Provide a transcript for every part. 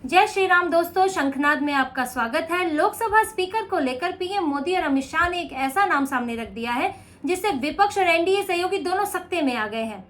जय श्री राम दोस्तों, शंखनाद में आपका स्वागत है। लोकसभा स्पीकर को लेकर पीएम मोदी और अमित शाह ने एक ऐसा नाम सामने रख दिया है जिससे विपक्ष और एनडीए सहयोगी दोनों सकते में आ गए हैं।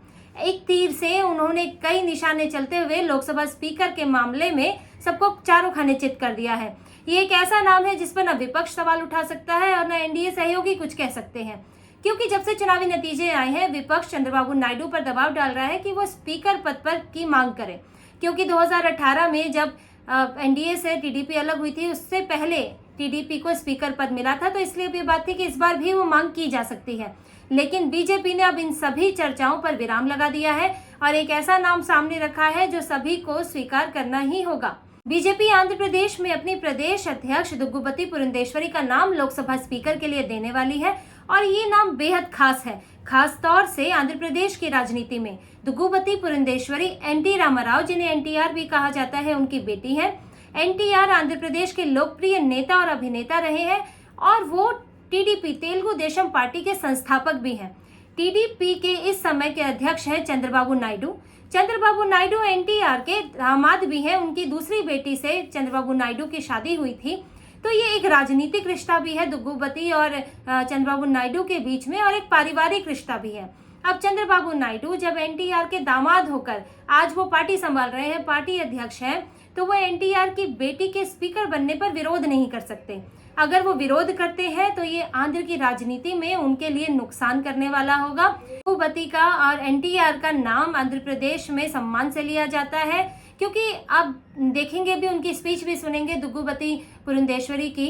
एक तीर से उन्होंने कई निशाने चलते हुए लोकसभा स्पीकर के मामले में सबको चारों खाने चित कर दिया है। ये एक ऐसा नाम है जिस पर न विपक्ष सवाल उठा सकता है और न एनडीए सहयोगी कुछ कह सकते हैं, क्योंकि जब से चुनावी नतीजे आए हैं विपक्ष चंद्रबाबू नायडू पर दबाव डाल रहा है कि वो स्पीकर पद पर की मांग करें, क्योंकि 2018 में जब एनडीए से टीडीपी अलग हुई थी उससे पहले टीडीपी को स्पीकर पद मिला था, तो इसलिए भी बात थी कि इस बार भी वो मांग की जा सकती है। लेकिन बीजेपी ने अब इन सभी चर्चाओं पर विराम लगा दिया है और एक ऐसा नाम सामने रखा है जो सभी को स्वीकार करना ही होगा। बीजेपी आंध्र प्रदेश में अपनी प्रदेश अध्यक्ष दुग्गुबती पुरंदेश्वरी का नाम लोकसभा स्पीकर के लिए देने वाली है और ये नाम बेहद खास है, खास तौर से आंध्र प्रदेश की राजनीति में। दुग्गुबती पुरंदेश्वरी एनटी रामाराव, जिन्हें एनटीआर भी कहा जाता है, उनकी बेटी है। एनटीआर आंध्र प्रदेश के लोकप्रिय नेता और अभिनेता रहे हैं और वो टीडीपी तेलुगु देशम पार्टी के संस्थापक भी हैं। टीडीपी के इस समय के अध्यक्ष हैं चंद्रबाबू नायडू। चंद्रबाबू नायडू एनटीआर के दामाद भी हैं। उनकी दूसरी बेटी से चंद्रबाबू नायडू की शादी हुई थी, तो ये एक राजनीतिक रिश्ता भी है दुग्गुबती और चंद्रबाबू नायडू के बीच में, और एक पारिवारिक रिश्ता भी है। अब चंद्रबाबू नायडू जब एनटीआर के दामाद होकर आज वो पार्टी संभाल रहे हैं, पार्टी अध्यक्ष हैं, तो वो एनटीआर की बेटी के स्पीकर बनने पर विरोध नहीं कर सकते। अगर वो विरोध करते हैं तो ये आंध्र की राजनीति में उनके लिए नुकसान करने वाला होगा। दुग्गुबती का और एनटीआर का नाम आंध्र प्रदेश में सम्मान से लिया जाता है, क्योंकि अब देखेंगे भी, उनकी स्पीच भी सुनेंगे दुग्गुबती पुरंदेश्वरी की,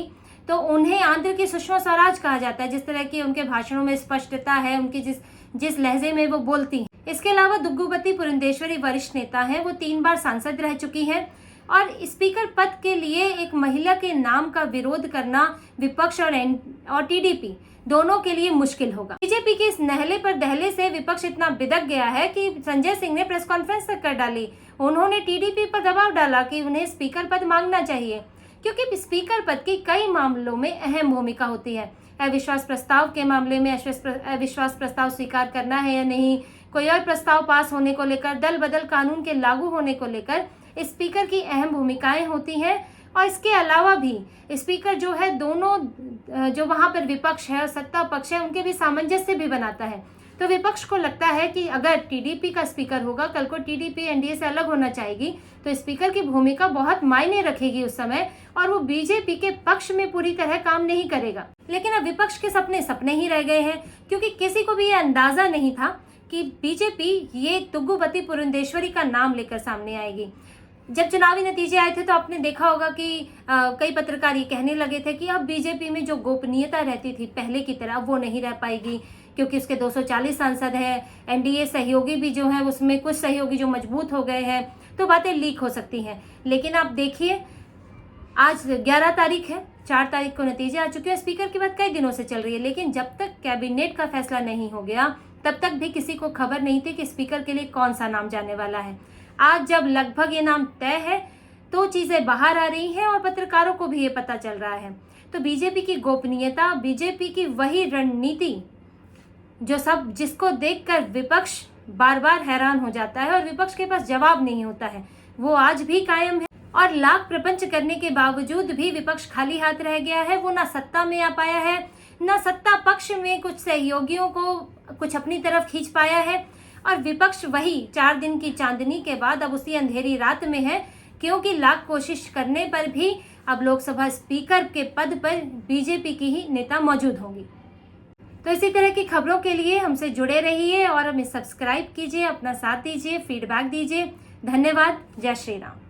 तो उन्हें आंध्र की सुषमा स्वराज कहा जाता है। जिस तरह की उनके भाषणों में स्पष्टता है, उनकी जिस लहजे में वो बोलती हैं। इसके अलावा दुग्गुबती पुरंदेश्वरी वरिष्ठ नेता हैं, वो 3 बार सांसद रह चुकी हैं और स्पीकर पद के लिए एक महिला के नाम का विरोध करना विपक्ष और टीडीपी दोनों के लिए मुश्किल होगा। बीजेपी के इस नहले पर दहले से विपक्ष इतना बिदक गया है कि संजय सिंह ने प्रेस कॉन्फ्रेंस तक कर डाली। उन्होंने टीडीपी पर दबाव डाला कि उन्हें स्पीकर पद मांगना चाहिए, क्योंकि स्पीकर पद की कई मामलों में अहम भूमिका होती है। अविश्वास प्रस्ताव के मामले में अविश्वास प्रस्ताव स्वीकार करना है या नहीं, कोई और प्रस्ताव पास होने को लेकर, दल बदल कानून के लागू होने को लेकर स्पीकर की अहम भूमिकाएं होती हैं। और इसके अलावा भी स्पीकर जो है, दोनों जो वहां पर विपक्ष है और सत्ता पक्ष है, उनके भी सामंजस्य भी बनाता है। तो विपक्ष को लगता है कि अगर टीडीपी का स्पीकर होगा, कल को टीडीपी एनडीए से अलग होना चाहेगी, तो स्पीकर की भूमिका बहुत मायने रखेगी उस समय, और वो बीजेपी के पक्ष में पूरी तरह काम नहीं करेगा। लेकिन अब विपक्ष के सपने ही रह गए हैं, क्योंकि किसी को भी ये अंदाजा नहीं था कि बीजेपी ये दुग्गुबती पुरंदेश्वरी का नाम लेकर सामने आएगी। जब चुनावी नतीजे आए थे तो आपने देखा होगा कि कई पत्रकार ये कहने लगे थे कि अब बीजेपी में जो गोपनीयता रहती थी पहले की तरह, वो नहीं रह पाएगी, क्योंकि उसके 240 सांसद हैं। एनडीए सहयोगी भी जो है, उसमें कुछ सहयोगी जो मजबूत हो गए हैं, तो बातें लीक हो सकती हैं। लेकिन आप देखिए, आज 11 तारीख है, 4 तारीख को नतीजे आ चुके हैं। स्पीकर की बात कई दिनों से चल रही है, लेकिन जब तक कैबिनेट का फैसला नहीं हो गया तब तक भी किसी को खबर नहीं थी कि स्पीकर के लिए कौन सा नाम जाने वाला है। आज जब लगभग ये नाम तय है तो चीजें बाहर आ रही हैं और पत्रकारों को भी ये पता चल रहा है। तो बीजेपी की गोपनीयता, बीजेपी की वही रणनीति जिसको देखकर विपक्ष बार बार हैरान हो जाता है और विपक्ष के पास जवाब नहीं होता है, वो आज भी कायम है। और लाख प्रपंच करने के बावजूद भी विपक्ष खाली हाथ रह गया है। वो ना सत्ता में आ पाया है, ना सत्ता पक्ष में कुछ सहयोगियों को कुछ अपनी तरफ खींच पाया है, और विपक्ष वही 4 दिन की चांदनी के बाद अब उसी अंधेरी रात में है, क्योंकि लाख कोशिश करने पर भी अब लोकसभा स्पीकर के पद पर बीजेपी की ही नेता मौजूद होंगी। तो इसी तरह की खबरों के लिए हमसे जुड़े रहिए और हमें सब्सक्राइब कीजिए, अपना साथ दीजिए, फीडबैक दीजिए। धन्यवाद। जय श्री राम।